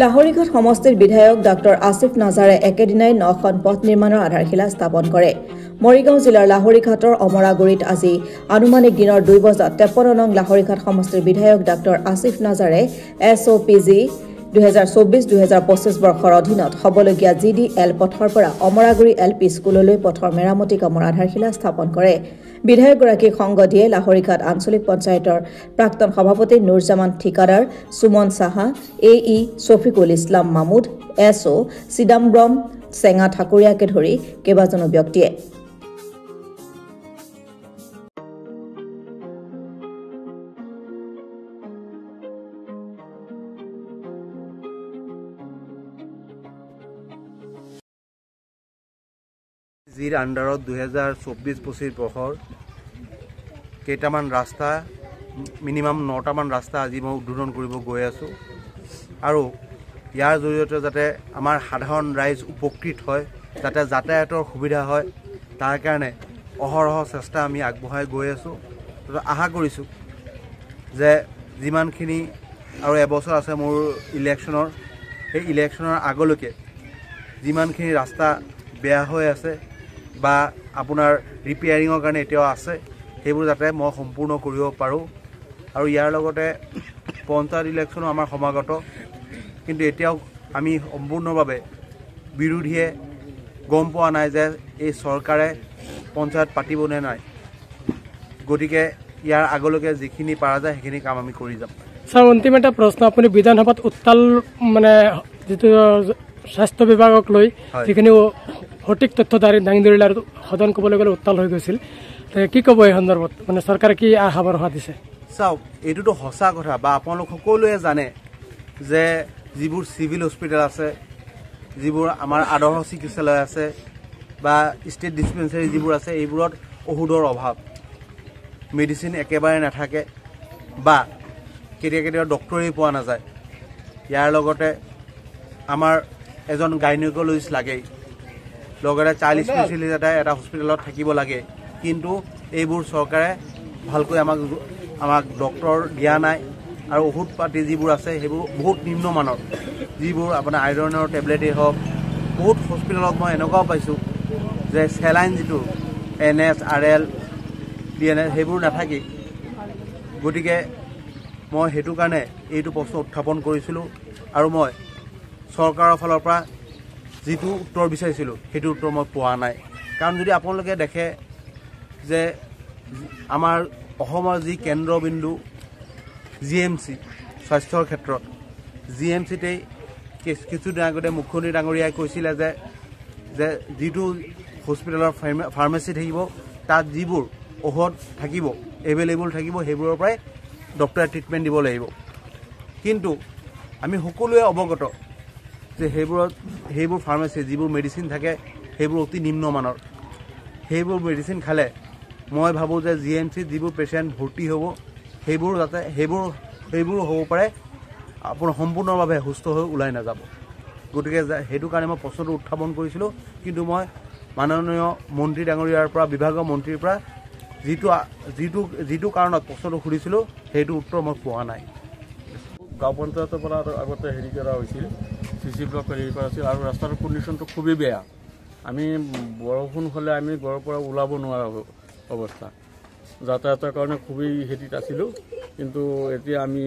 লাহৰীঘাট সমষ্টিৰ বিধায়ক ডক্টৰ আসিফ নাজাৰে একেদিনাই 9খন পথ নিৰ্মাণৰ আধাৰশিলা স্থাপন কৰে। মৰিগাঁও জিলাৰ লাহৰীঘাটৰ অমৰাগুৰিত আজি আনুমানিক দিনৰ 2 বজাত 53 নং লাহৰীঘাট সমষ্টিৰ বিধায়ক ডক্টৰ আসিফ নাজাৰে SOPG 2024-2025 বৰ্ষৰ অধীনত হ'বলগীয়া GDL পথৰ পৰা অমৰাগুৰি LP স্কুললৈ পথৰ মেৰামতি কামৰ আধাৰশিলা স্থাপন কৰে। বিধায়কগৰাকীক সংগ দিয়ে লাহৰীঘাট আঞ্চলিক পঞ্চায়তৰ প্ৰাক্তন সভাপতি নুৰজামান ঠিকাদাৰ, সুমন সাহা, AE শফিকুল ইছলাম মামুদ, SO চিদাম্বৰম চেঙা ঠাকুৰীয়াকে ধৰি কেইবাজনো ব্যক্তিয়ে। জিৰ আণ্ডাৰত 2024-25 বৰ্ষৰ কেইটামান ৰাস্তা মিনিমাম 9টামান ৰাস্তা আজি মই উদ্বোধন কৰিব গৈ আছোঁ আৰু ইয়াৰ জৰিয়তে যাতে আমাৰ সাধাৰণ ৰাইজ উপকৃত হয়, যাতে যাতায়াতৰ সুবিধা হয়, তাৰ কাৰণে অহৰহ চেষ্টা আমি আগবঢ়াই গৈ আছোঁ। আশা কৰিছোঁ যে যিমানখিনি আৰু এবছৰ আছে মোৰ ইলেকশ্যনৰ, সেই ইলেকশ্যনৰ আগলৈকে যিমানখিনি ৰাস্তা বেয়া হৈ আছে বা আপোনাৰ ৰিপেয়াৰিঙৰ কাৰণে এতিয়াও আছে, সেইবোৰ যাতে মই সম্পূৰ্ণ কৰিব পাৰোঁ। আৰু ইয়াৰ লগতে পঞ্চায়ত ইলেকশ্যনো আমাৰ সমাগত, কিন্তু এতিয়াও আমি সম্পূৰ্ণভাৱে বিৰোধীয়ে গম পোৱা নাই যে এই চৰকাৰে পঞ্চায়ত পাতিব নে নাই। গতিকে ইয়াৰ আগলৈকে যিখিনি পৰা যায় সেইখিনি কাম আমি কৰি যাম। ছাৰ, অন্তিম এটা প্ৰশ্ন, আপুনি বিধানসভাত উত্তাল যিটো স্বাস্থ্য বিভাগক লৈ যিখিনি সঠিক তথ্য দাঙি ধৰিলে আৰু সদন ক'বলৈ গ'লে উত্তাল হৈ গৈছিল, কি ক'ব এই সন্দৰ্ভত? চৰকাৰে কি আশা ভৰসা দিছে? চাওক, এইটোতো সঁচা কথা বা আপোনালোক সকলোৱে জানে যে যিবোৰ চিভিল হস্পিটেল আছে, যিবোৰ আমাৰ আদৰ্শ চিকিৎসালয় আছে বা ষ্টেট ডিছপেঞ্চাৰী যিবোৰ আছে, এইবোৰত ঔষধৰ অভাৱ, মেডিচিন একেবাৰে নাথাকে বা কেতিয়াবা ডক্টৰেই পোৱা নাযায়। ইয়াৰ লগতে আমাৰ এজন গাইনকলজিষ্ট লাগেই, লগতে চাইল্ড স্পেচিয়েলিষ্ট এটা হস্পিটেলত থাকিব লাগে, কিন্তু এইবোৰ চৰকাৰে ভালকৈ আমাক ডক্টৰ দিয়া নাই। আৰু ঔষধ পাতি যিবোৰ আছে সেইবোৰ বহুত নিম্নমানৰ, যিবোৰ আপোনাৰ আইৰণৰ টেবলেটেই হওক, বহুত হস্পিটেলত মই এনেকুৱাও পাইছোঁ যে চেলাইন যিটো NS, RL, DNS সেইবোৰ নাথাকেই। গতিকে মই সেইটো কাৰণে এইটো প্ৰশ্ন উত্থাপন কৰিছিলোঁ আৰু মই চৰকাৰৰ ফালৰ পৰা যিটো উত্তৰ বিচাৰিছিলোঁ সেইটো উত্তৰ মই পোৱা নাই। কাৰণ যদি আপোনালোকে দেখে যে আমাৰ অসমৰ যি কেন্দ্ৰবিন্দু GMC স্বাস্থ্যৰ ক্ষেত্ৰত, GMCতেই কিছুদিন আগতে মুখ্যমন্ত্ৰী ডাঙৰীয়াই কৈছিলে যে যিটো হস্পিটেলৰ ফাৰ্মাচী থাকিব, তাত যিবোৰ ঔষধ থাকিব, এভেইলেবল থাকিব, সেইবোৰৰ পৰাই ডক্টৰে ট্ৰিটমেণ্ট দিব লাগিব। কিন্তু আমি সকলোৱে অৱগত যে সেইবোৰ ফাৰ্মাচী যিবোৰ মেডিচিন থাকে সেইবোৰ অতি নিম্নমানৰ। সেইবোৰ মেডিচিন খালে মই ভাবোঁ যে GMCত যিবোৰ পেচেণ্ট ভৰ্তি হ'ব সেইবোৰ হ'ব পাৰে আপোনাৰ সম্পূৰ্ণভাৱে সুস্থ হৈ ওলাই নাযাব। গতিকে সেইটো কাৰণে মই প্ৰশ্নটো উত্থাপন কৰিছিলোঁ, কিন্তু মই মাননীয় মন্ত্ৰী ডাঙৰীয়াৰ পৰা, বিভাগৰ মন্ত্ৰীৰ পৰা যিটো কাৰণত প্ৰশ্নটো সুধিছিলোঁ সেইটো উত্তৰ মই পোৱা নাই। গাঁও পঞ্চায়তৰ পৰা আগতে হেৰি কৰা হৈছিল, CC ব্লক হেৰি কৰা হৈছিল আৰু ৰাস্তাৰ কণ্ডিশ্যনটো খুবেই বেয়া। আমি বৰষুণ হ'লে আমি ঘৰৰ পৰা ওলাব নোৱাৰা অৱস্থা, যাতায়াতৰ কাৰণে খুবেই হেৰিত আছিলোঁ। কিন্তু এতিয়া আমি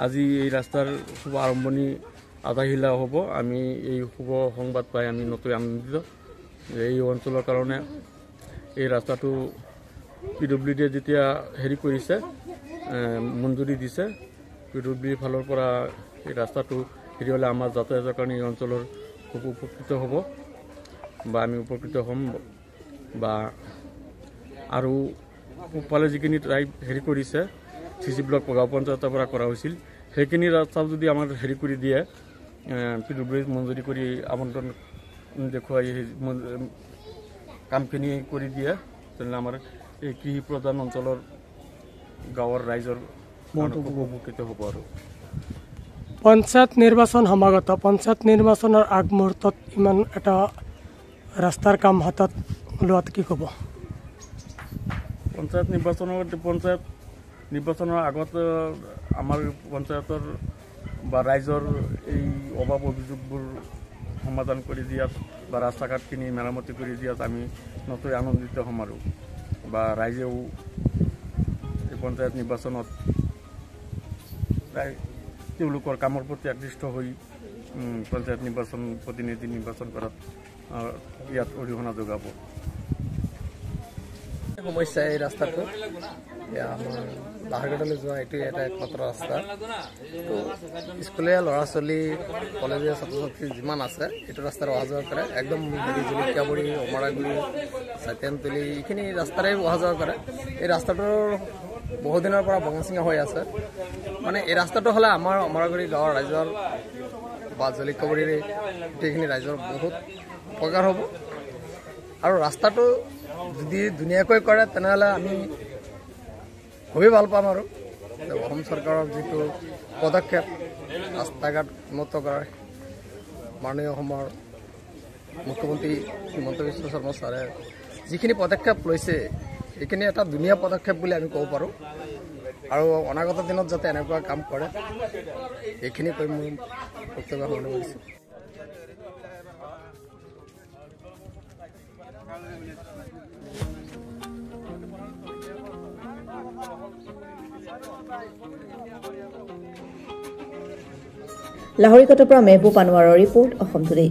আজি এই ৰাস্তাৰ শুভ আৰম্ভণি আধাৰশিলা হ'ব। আমি এই শুভ সংবাদ পাই আমি নথৈ আনন্দিত। এই অঞ্চলৰ কাৰণে এই ৰাস্তাটো PWDয়ে যেতিয়া হেৰি কৰিছে, মঞ্জুৰি দিছে, PWDৰ ফালৰ পৰা এই ৰাস্তাটো হেৰি হ'লে আমাৰ যাতায়াতৰ কাৰণে এই অঞ্চলৰ খুব উপকৃত হ'ব বা আমি উপকৃত হ'ম। বা আৰু পূবফালে যিখিনি হেৰি কৰিছে CC ব্লক গাঁও পঞ্চায়তৰ পৰা কৰা হৈছিল, সেইখিনি ৰাস্তা যদি আমাৰ হেৰি কৰি দিয়ে, PWD মঞ্জুৰি কৰি আমন্ত্ৰণ দেখুৱাই কামখিনি কৰি দিয়ে, তেনেহ'লে আমাৰ এই কৃষি প্ৰধান অঞ্চলৰ গাঁৱৰ ৰাইজৰ উপকৃত হ'ব। আৰু পঞ্চায়ত নিৰ্বাচন সমাগত, পঞ্চায়ত নিৰ্বাচনৰ আগমুহূৰ্তত ইমান এটা ৰাস্তাৰ কাম হাতত লোৱাত কি ক'ব? পঞ্চায়ত নিৰ্বাচনৰ আগত আমাৰ পঞ্চায়তৰ বা ৰাইজৰ এই অভাৱ অভিযোগবোৰ সমাধান কৰি দিয়াত বা ৰাস্তা ঘাটখিনি মেৰামতি কৰি দিয়াত আমি নথৈ আনন্দিত হ'ম আৰু বা ৰাইজেও এই পঞ্চায়ত নিৰ্বাচনত প্ৰায় তেওঁলোকৰ কামৰ প্ৰতি আকৃষ্ট হৈ পঞ্চায়ত নিৰ্বাচন প্ৰতিনিধি নিৰ্বাচন কৰাত ইয়াত অৰিহণা যোগাব। সমস্যা এই ৰাস্তাটো আমাৰ লাহৰঘাটলৈ যোৱা এইটোৱে এটা একমাত্ৰ ৰাস্তা। তো স্কুলীয়া ল'ৰা ছোৱালী কলেজীয়া ছাত্ৰ ছাত্ৰী যিমান আছে এইটো ৰাস্তাৰে অহা যোৱা কৰে। একদম জলকীয়াবুৰী অমৰাগুৰি চাইতেনতলি এইখিনি ৰাস্তাৰে অহা যোৱা কৰে। এই ৰাস্তাটোৰ বহুদিনৰ পৰা ভঙা চিঙা হৈ আছে। মানে এই ৰাস্তাটো হ'লে আমাৰ অমৰাগুৰি গাঁৱৰ ৰাইজৰ বা জলকীয়াবুৰীৰ গোটেইখিনি ৰাইজৰ বহুত উপকাৰ হ'ব। আৰু ৰাস্তাটো যদি ধুনীয়াকৈ কৰে তেনেহ'লে আমি খুবেই ভাল পাম। আৰু অসম চৰকাৰৰ যিটো পদক্ষেপ ৰাস্তা ঘাট উন্নত কৰাৰ মাননীয় অসমৰ মুখ্যমন্ত্ৰী হিমন্ত বিশ্ব শৰ্মা ছাৰে যিখিনি পদক্ষেপ লৈছে এইখিনি এটা ধুনীয়া পদক্ষেপ বুলি আমি ক'ব পাৰোঁ। আৰু অনাগত দিনত যাতে এনেকুৱা কাম কৰে এইখিনি কৈ মই বক্তব্য সামৰণি মাৰিছোঁ। লাহৰীঘাটৰ পৰা মেহবুব আনোৱাৰৰ ৰিপৰ্ট, অসম টুডে।